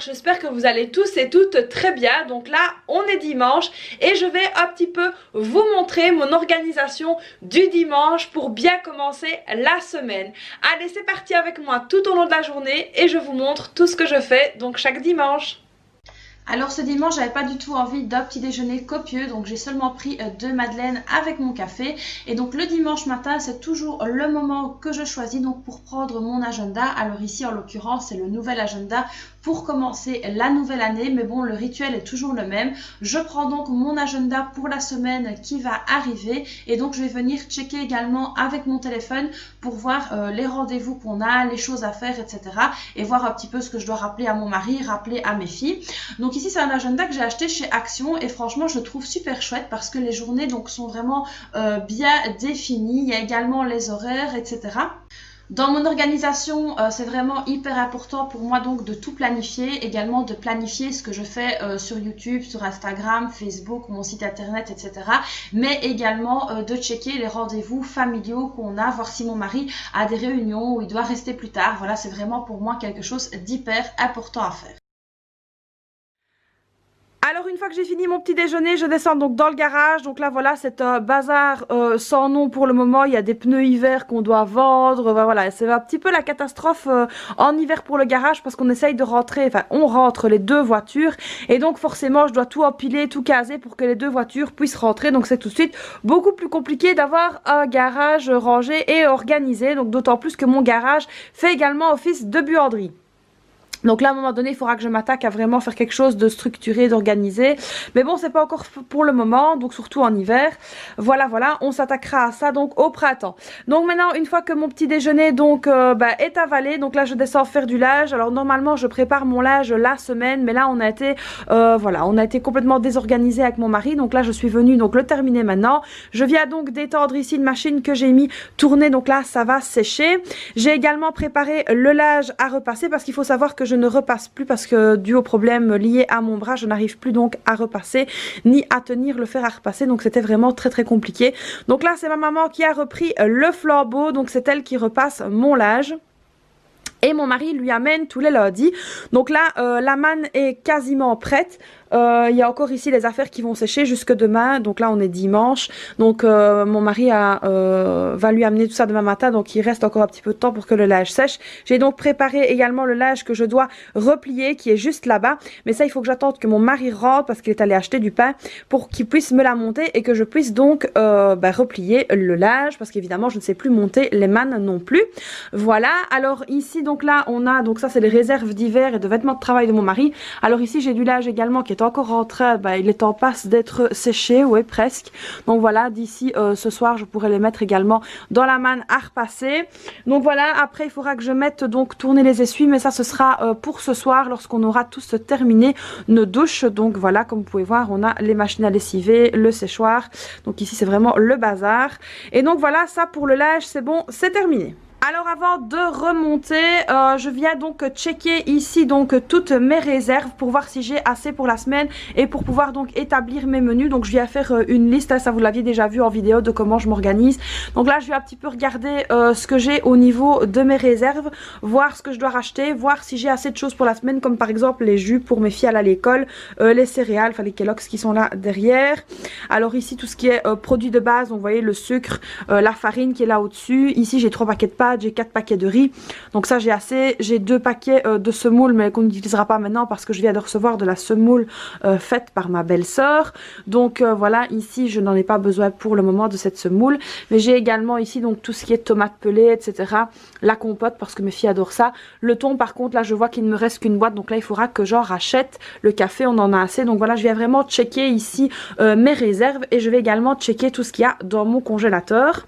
j'espère que vous allez tous et toutes très bien. Donc là, on est dimanche et je vais un petit peu vous montrer mon organisation du dimanche pour bien commencer la semaine. Allez, c'est parti avec moi tout au long de la journée et je vous montre tout ce que je fais donc chaque dimanche. Alors ce dimanche, j'avais pas du tout envie d'un petit déjeuner copieux, donc j'ai seulement pris 2 madeleines avec mon café. Et donc le dimanche matin, c'est toujours le moment que je choisis donc pour prendre mon agenda. Alors ici, en l'occurrence, c'est le nouvel agenda pour commencer la nouvelle année, mais bon, le rituel est toujours le même. Je prends donc mon agenda pour la semaine qui va arriver et donc je vais venir checker également avec mon téléphone pour voir les rendez-vous qu'on a, les choses à faire, etc. et voir un petit peu ce que je dois rappeler à mon mari, rappeler à mes filles. Donc ici, c'est un agenda que j'ai acheté chez Action et franchement, je le trouve super chouette parce que les journées donc sont vraiment bien définies. Il y a également les horaires, etc. Dans mon organisation, c'est vraiment hyper important pour moi donc de tout planifier, également de planifier ce que je fais sur YouTube, sur Instagram, Facebook, mon site internet, etc. Mais également de checker les rendez-vous familiaux qu'on a, voir si mon mari a des réunions où il doit rester plus tard. Voilà, c'est vraiment pour moi quelque chose d'hyper important à faire. Alors une fois que j'ai fini mon petit déjeuner, je descends donc dans le garage. Donc là voilà, c'est un bazar sans nom pour le moment. Il y a des pneus hiver qu'on doit vendre. Voilà, c'est un petit peu la catastrophe en hiver pour le garage parce qu'on essaye de rentrer, enfin on rentre les 2 voitures. Et donc forcément je dois tout empiler, tout caser pour que les 2 voitures puissent rentrer. Donc c'est tout de suite beaucoup plus compliqué d'avoir un garage rangé et organisé. Donc d'autant plus que mon garage fait également office de buanderie. Donc là, à un moment donné, il faudra que je m'attaque à vraiment faire quelque chose de structuré, d'organisé. Mais bon, c'est pas encore pour le moment, donc surtout en hiver. Voilà, on s'attaquera à ça donc au printemps. Donc maintenant, une fois que mon petit déjeuner donc est avalé, donc là, je descends faire du linge. Alors normalement, je prépare mon linge la semaine, mais là, on a été complètement désorganisé avec mon mari. Donc là, je suis venue donc le terminer maintenant. Je viens donc d'étendre ici une machine que j'ai mis tourner. Donc là, ça va sécher. J'ai également préparé le linge à repasser parce qu'il faut savoir que je ne repasse plus parce que dû au problème lié à mon bras, je n'arrive plus donc à repasser ni à tenir le fer à repasser, donc c'était vraiment très compliqué. Donc là c'est ma maman qui a repris le flambeau, donc c'est elle qui repasse mon linge. Et mon mari lui amène tous les lundis. Donc là, la manne est quasiment prête. Il y a encore ici les affaires qui vont sécher jusque demain. Donc là, on est dimanche. Donc mon mari va lui amener tout ça demain matin. Donc il reste encore un petit peu de temps pour que le linge sèche. J'ai donc préparé également le linge que je dois replier, qui est juste là-bas. Mais ça, il faut que j'attende que mon mari rentre parce qu'il est allé acheter du pain pour qu'il puisse me la monter et que je puisse donc replier le linge parce qu'évidemment, je ne sais plus monter les mannes non plus. Voilà. Alors ici, donc là, on a, donc ça, c'est les réserves d'hiver et de vêtements de travail de mon mari. Alors ici, j'ai du linge également qui est encore en train, il est en passe d'être séché, ouais, presque. Donc voilà, d'ici ce soir, je pourrai les mettre également dans la manne à repasser. Donc voilà, après, il faudra que je mette donc tourner les essuies, mais ça, ce sera pour ce soir, lorsqu'on aura tous terminé nos douches. Donc voilà, comme vous pouvez voir, on a les machines à lessiver, le séchoir. Donc ici, c'est vraiment le bazar. Et donc voilà, ça pour le linge, c'est bon, c'est terminé. Alors avant de remonter, je viens donc checker ici donc toutes mes réserves pour voir si j'ai assez pour la semaine et pour pouvoir donc établir mes menus. Donc je viens faire une liste, hein, ça vous l'aviez déjà vu en vidéo de comment je m'organise. Donc là je vais un petit peu regarder ce que j'ai au niveau de mes réserves, voir ce que je dois racheter, voir si j'ai assez de choses pour la semaine comme par exemple les jus pour mes filles à l'école, les céréales, enfin les Kellogg's qui sont là derrière. Alors ici tout ce qui est produits de base, donc vous voyez le sucre, la farine qui est là au-dessus. Ici j'ai 3 paquets de pâtes, j'ai 4 paquets de riz, donc ça j'ai assez. J'ai 2 paquets de semoule mais qu'on n'utilisera pas maintenant parce que je viens de recevoir de la semoule faite par ma belle-sœur. Donc voilà, ici je n'en ai pas besoin pour le moment de cette semoule, mais j'ai également ici donc tout ce qui est tomates pelées, etc. La compote parce que mes filles adorent ça. Le thon par contre là je vois qu'il ne me reste qu'une boîte, donc là il faudra que j'en rachète. Le café on en a assez, donc voilà, je viens vraiment checker ici mes réserves et je vais également checker tout ce qu'il y a dans mon congélateur.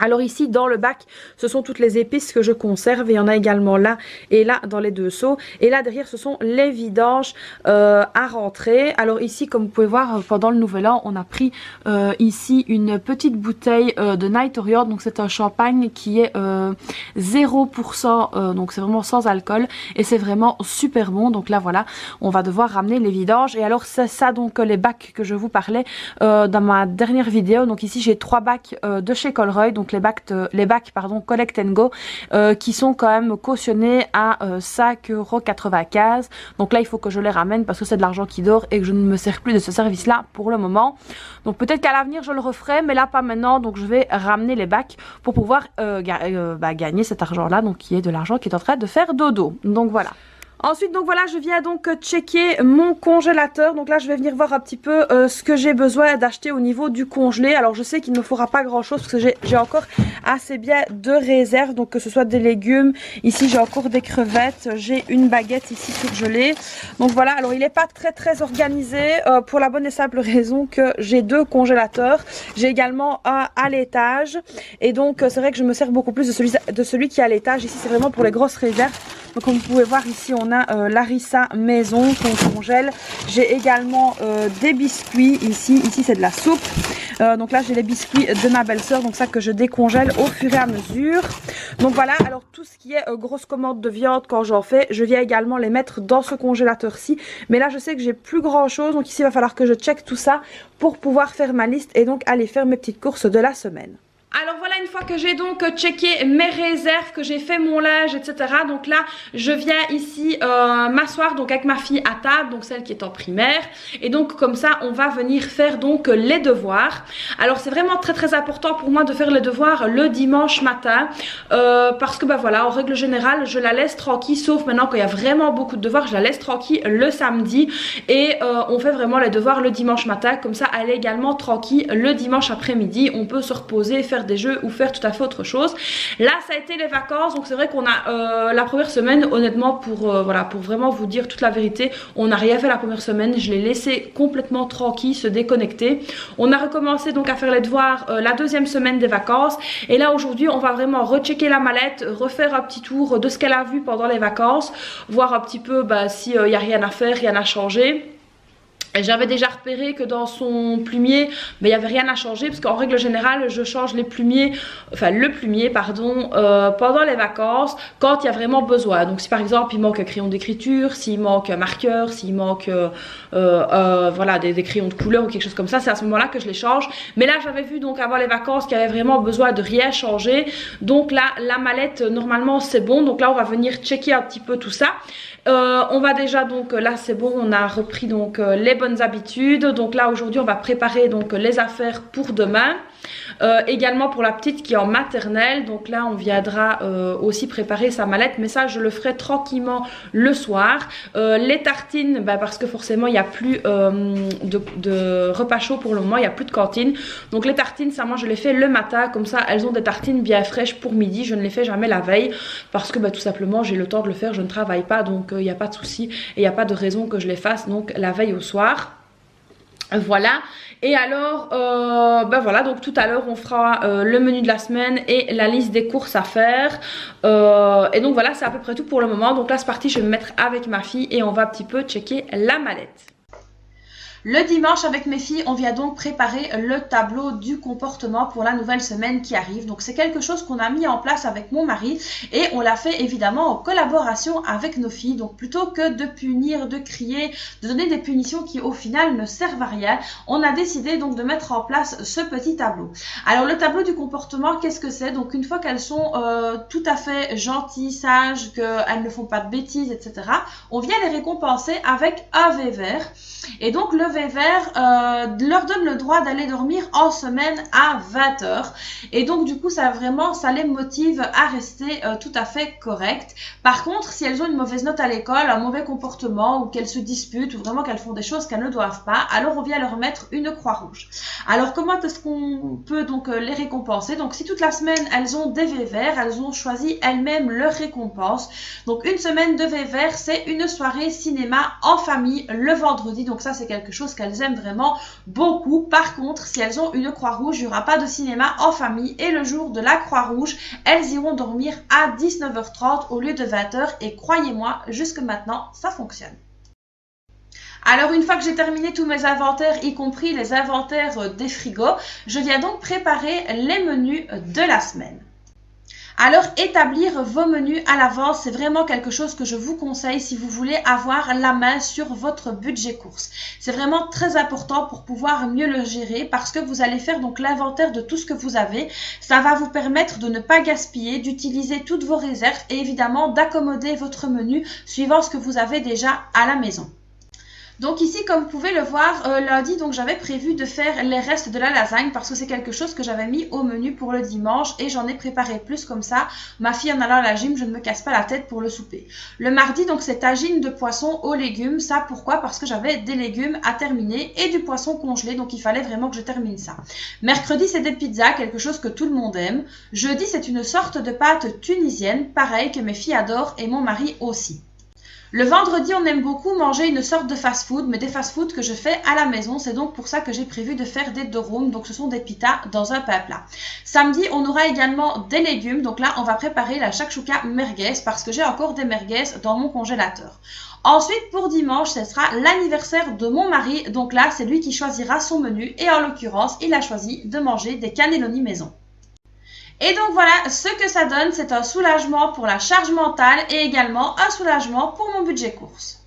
Alors ici dans le bac ce sont toutes les épices que je conserve et il y en a également là et là dans les 2 seaux, et là derrière ce sont les vidanges à rentrer. Alors ici comme vous pouvez voir pendant le nouvel an on a pris ici une petite bouteille de Night Orion, donc c'est un champagne qui est 0%, donc c'est vraiment sans alcool et c'est vraiment super bon. Donc là voilà, on va devoir ramener les vidanges. Et alors c'est ça donc les bacs que je vous parlais dans ma dernière vidéo. Donc ici j'ai 3 bacs de chez Colruyt, donc donc les bacs pardon, Collect and Go, qui sont quand même cautionnés à 5,95 €. Donc là, il faut que je les ramène parce que c'est de l'argent qui dort et que je ne me sers plus de ce service-là pour le moment. Donc peut-être qu'à l'avenir, je le referai, mais là, pas maintenant. Donc je vais ramener les bacs pour pouvoir gagner cet argent-là, donc qui est de l'argent qui est en train de faire dodo. Donc voilà. Ensuite, donc voilà, je viens donc checker mon congélateur. Donc là, je vais venir voir un petit peu ce que j'ai besoin d'acheter au niveau du congelé. Alors, je sais qu'il ne me faudra pas grand-chose parce que j'ai encore assez bien de réserve. Donc, que ce soit des légumes. Ici, j'ai encore des crevettes. J'ai une baguette ici surgelée. Donc voilà, alors il n'est pas très organisé pour la bonne et simple raison que j'ai 2 congélateurs. J'ai également un à l'étage. Et donc, c'est vrai que je me sers beaucoup plus de celui qui est à l'étage. Ici, c'est vraiment pour les grosses réserves. Donc, comme vous pouvez voir ici, on a l'harissa maison qu'on congèle. J'ai également des biscuits ici. Ici, c'est de la soupe. Donc là, j'ai les biscuits de ma belle-sœur. Donc ça que je décongèle au fur et à mesure. Donc voilà, alors tout ce qui est grosse commande de viande, quand j'en fais, je viens également les mettre dans ce congélateur-ci. Mais là, je sais que j'ai plus grand-chose. Donc ici, il va falloir que je check tout ça pour pouvoir faire ma liste et donc aller faire mes petites courses de la semaine. Alors voilà, une fois que j'ai donc checké mes réserves, que j'ai fait mon linge, etc. Donc là, je viens ici m'asseoir donc avec ma fille à table, donc celle qui est en primaire. Et donc comme ça, on va venir faire donc les devoirs. Alors c'est vraiment très important pour moi de faire les devoirs le dimanche matin. Parce que bah voilà, en règle générale, je la laisse tranquille. Sauf maintenant quand il y a vraiment beaucoup de devoirs, je la laisse tranquille le samedi. Et on fait vraiment les devoirs le dimanche matin. Comme ça, elle est également tranquille le dimanche après-midi. On peut se reposer, faire des jeux ou faire tout à fait autre chose. Là, ça a été les vacances, donc c'est vrai qu'on a la première semaine, honnêtement, pour vraiment vous dire toute la vérité, on n'a rien fait la première semaine. Je l'ai laissé complètement tranquille, se déconnecter. On a recommencé donc à faire les devoirs la deuxième semaine des vacances. Et là, aujourd'hui, on va vraiment rechecker la mallette, refaire un petit tour de ce qu'elle a vu pendant les vacances, voir un petit peu s'il n'y a rien à faire, rien à changer. J'avais déjà repéré que dans son plumier, il n'y avait rien à changer parce qu'en règle générale, je change le plumier pendant les vacances quand il y a vraiment besoin. Donc si par exemple il manque un crayon d'écriture, s'il manque un marqueur, s'il manque des crayons de couleur ou quelque chose comme ça, c'est à ce moment-là que je les change. Mais là, j'avais vu donc avant les vacances qu'il y avait vraiment besoin de rien changer. Donc là, la mallette, normalement, c'est bon. Donc là, on va venir checker un petit peu tout ça. On va déjà donc là c'est bon, on a repris donc les bonnes habitudes. Donc là aujourd'hui on va préparer donc les affaires pour demain. Également pour la petite qui est en maternelle, donc là on viendra aussi préparer sa mallette, mais ça je le ferai tranquillement le soir. Les tartines, parce que forcément il n'y a plus de repas chaud pour le moment, il n'y a plus de cantine, donc les tartines ça moi je les fais le matin, comme ça elles ont des tartines bien fraîches pour midi. Je ne les fais jamais la veille parce que tout simplement j'ai le temps de le faire, je ne travaille pas, donc il n'y a pas de souci et il n'y a pas de raison que je les fasse donc la veille au soir. Voilà, et alors voilà, donc tout à l'heure on fera le menu de la semaine et la liste des courses à faire, et donc voilà, c'est à peu près tout pour le moment. Donc là c'est parti, je vais me mettre avec ma fille et on va un petit peu checker la mallette. Le dimanche avec mes filles, on vient donc préparer le tableau du comportement pour la nouvelle semaine qui arrive. Donc c'est quelque chose qu'on a mis en place avec mon mari et on l'a fait évidemment en collaboration avec nos filles. Donc plutôt que de punir, de crier, de donner des punitions qui au final ne servent à rien, on a décidé donc de mettre en place ce petit tableau. Alors le tableau du comportement, qu'est-ce que c'est? Donc une fois qu'elles sont tout à fait gentilles, sages, qu'elles ne font pas de bêtises, etc., on vient les récompenser avec un V vert. Et donc le V vert leur donne le droit d'aller dormir en semaine à 20 h. Et donc du coup ça les motive à rester tout à fait correctes. Par contre, si elles ont une mauvaise note à l'école, un mauvais comportement, ou qu'elles se disputent, ou vraiment qu'elles font des choses qu'elles ne doivent pas, alors on vient leur mettre une croix rouge. Alors comment est-ce qu'on peut donc les récompenser? Donc si toute la semaine elles ont des V verts, elles ont choisi elles-mêmes leur récompense. Donc une semaine de V vert, c'est une soirée cinéma en famille le vendredi. Donc ça c'est quelque chose qu'elles aiment vraiment beaucoup. Par contre, si elles ont une croix rouge, il n'y aura pas de cinéma en famille et le jour de la croix rouge, elles iront dormir à 19 h 30 au lieu de 20 h et croyez-moi, jusque maintenant, ça fonctionne. Alors une fois que j'ai terminé tous mes inventaires, y compris les inventaires des frigos, je viens donc préparer les menus de la semaine. Alors établir vos menus à l'avance, c'est vraiment quelque chose que je vous conseille si vous voulez avoir la main sur votre budget courses. C'est vraiment très important pour pouvoir mieux le gérer parce que vous allez faire donc l'inventaire de tout ce que vous avez. Ça va vous permettre de ne pas gaspiller, d'utiliser toutes vos réserves et évidemment d'accommoder votre menu suivant ce que vous avez déjà à la maison. Donc ici, comme vous pouvez le voir, lundi, donc j'avais prévu de faire les restes de la lasagne parce que c'est quelque chose que j'avais mis au menu pour le dimanche et j'en ai préparé plus comme ça. Ma fille en allant à la gym, je ne me casse pas la tête pour le souper. Le mardi, donc c'est tagine de poisson aux légumes. Ça, pourquoi? Parce que j'avais des légumes à terminer et du poisson congelé, donc il fallait vraiment que je termine ça. Mercredi, c'est des pizzas, quelque chose que tout le monde aime. Jeudi, c'est une sorte de pâte tunisienne, pareil que mes filles adorent et mon mari aussi. Le vendredi, on aime beaucoup manger une sorte de fast-food, mais des fast-food que je fais à la maison. C'est donc pour ça que j'ai prévu de faire des durum, donc ce sont des pitas dans un pain plat. Samedi, on aura également des légumes, donc là, on va préparer la shakshuka merguez parce que j'ai encore des merguez dans mon congélateur. Ensuite, pour dimanche, ce sera l'anniversaire de mon mari, donc là, c'est lui qui choisira son menu et en l'occurrence, il a choisi de manger des cannelloni maison. Et donc voilà, ce que ça donne, c'est un soulagement pour la charge mentale et également un soulagement pour mon budget courses.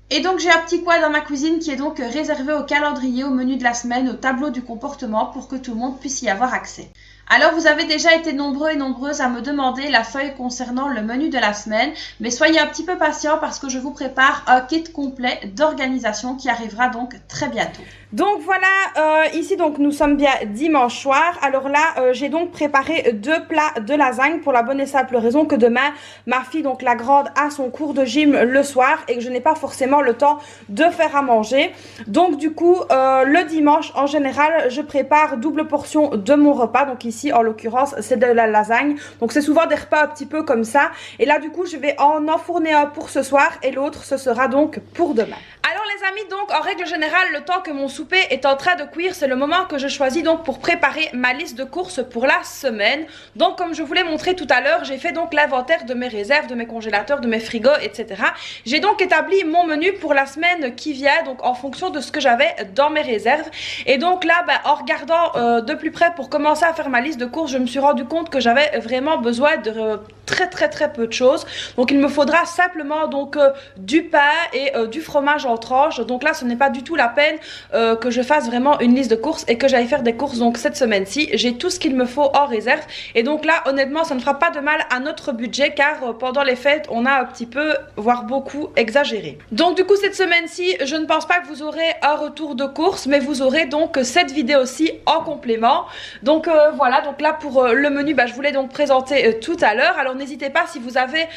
Et donc j'ai un petit coin dans ma cuisine qui est donc réservé au calendrier, au menu de la semaine, au tableau du comportement pour que tout le monde puisse y avoir accès. Alors vous avez déjà été nombreux et nombreuses à me demander la feuille concernant le menu de la semaine, mais soyez un petit peu patients parce que je vous prépare un kit complet d'organisation qui arrivera donc très bientôt. Donc voilà, ici donc nous sommes bien dimanche soir. Alors là, j'ai donc préparé 2 plats de lasagne pour la bonne et simple raison que demain, ma fille, donc la grande, a son cours de gym le soir et que je n'ai pas forcément le temps de faire à manger. Donc du coup, le dimanche, en général, je prépare double portion de mon repas. Donc ici, en l'occurrence, c'est de la lasagne. Donc c'est souvent des repas un petit peu comme ça. Et là, du coup, je vais en enfourner un pour ce soir et l'autre, ce sera donc pour demain. Alors les amis, donc en règle générale, le temps que mon souper est en train de cuire, c'est le moment que je choisis donc pour préparer ma liste de courses pour la semaine. Donc comme je vous l'ai montré tout à l'heure, j'ai fait donc l'inventaire de mes réserves, de mes congélateurs, de mes frigos, etc. J'ai donc établi mon menu pour la semaine qui vient, donc en fonction de ce que j'avais dans mes réserves. Et donc là, en regardant de plus près pour commencer à faire ma liste de courses, je me suis rendu compte que j'avais vraiment besoin de très peu de choses. Donc il me faudra simplement donc du pain et du fromage en tranches. Donc là, ce n'est pas du tout la peine que je fasse vraiment une liste de courses et que j'aille faire des courses donc cette semaine-ci. J'ai tout ce qu'il me faut en réserve et donc là, honnêtement, ça ne fera pas de mal à notre budget car pendant les fêtes, on a un petit peu, voire beaucoup exagéré. Donc du coup, cette semaine-ci, je ne pense pas que vous aurez un retour de course, mais vous aurez donc cette vidéo-ci en complément. Donc voilà, donc là pour le menu, je vous l'ai donc présenté tout à l'heure. Alors n'hésitez pas si vous avez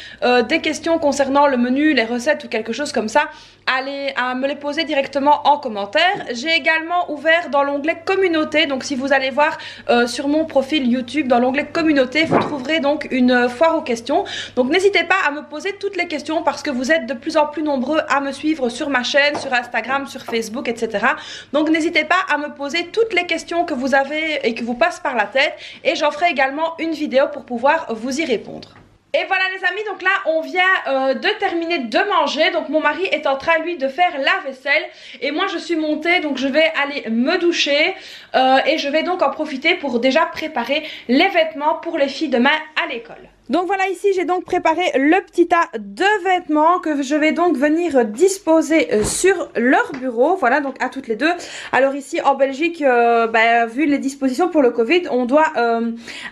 des questions concernant le menu, les recettes ou quelque chose comme ça, allez à me les poser directement en commentaire. J'ai également ouvert dans l'onglet communauté, donc si vous allez voir sur mon profil YouTube, dans l'onglet communauté, vous trouverez donc une foire aux questions. Donc n'hésitez pas à me poser toutes les questions parce que vous êtes de plus en plus nombreux à me suivre sur ma chaîne, sur Instagram, sur Facebook, etc. Donc n'hésitez pas à me poser toutes les questions que vous avez et qui vous passent par la tête et j'en ferai également une vidéo pour pouvoir vous y répondre. Et voilà les amis, donc là on vient de terminer de manger, donc mon mari est en train lui de faire la vaisselle et moi je suis montée, donc je vais aller me doucher et je vais donc en profiter pour déjà préparer les vêtements pour les filles demain à l'école. Donc voilà, ici j'ai donc préparé le petit tas de vêtements que je vais donc venir disposer sur leur bureau, voilà, donc à toutes les deux. Alors ici en Belgique, vu les dispositions pour le Covid, on doit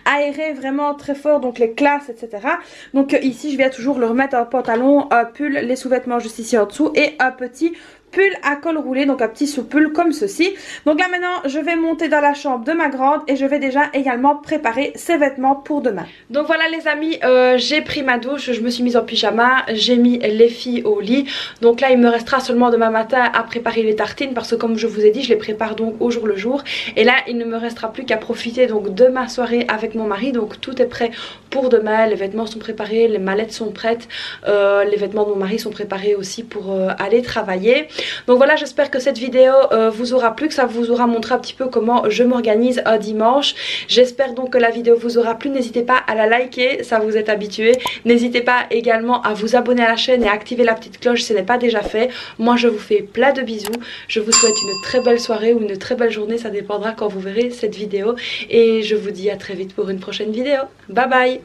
aérer vraiment très fort donc les classes, etc. Donc ici je viens toujours leur mettre un pantalon, un pull, les sous-vêtements juste ici en dessous et un petit pull à col roulé, donc un petit sous-pull comme ceci. Donc là maintenant je vais monter dans la chambre de ma grande et je vais déjà également préparer ses vêtements pour demain. Donc voilà les amis, j'ai pris ma douche, je me suis mise en pyjama, j'ai mis les filles au lit. Donc là il me restera seulement demain matin à préparer les tartines parce que comme je vous ai dit, je les prépare donc au jour le jour. Et là il ne me restera plus qu'à profiter donc de ma soirée avec mon mari. Donc tout est prêt pour demain, les vêtements sont préparés, les mallettes sont prêtes, les vêtements de mon mari sont préparés aussi pour aller travailler. Donc voilà, j'espère que cette vidéo vous aura plu, que ça vous aura montré un petit peu comment je m'organise un dimanche. J'espère donc que la vidéo vous aura plu. N'hésitez pas à la liker, ça vous est habitué. N'hésitez pas également à vous abonner à la chaîne et à activer la petite cloche si ce n'est pas déjà fait. Moi je vous fais plein de bisous. Je vous souhaite une très belle soirée ou une très belle journée, ça dépendra quand vous verrez cette vidéo. Et je vous dis à très vite pour une prochaine vidéo. Bye bye.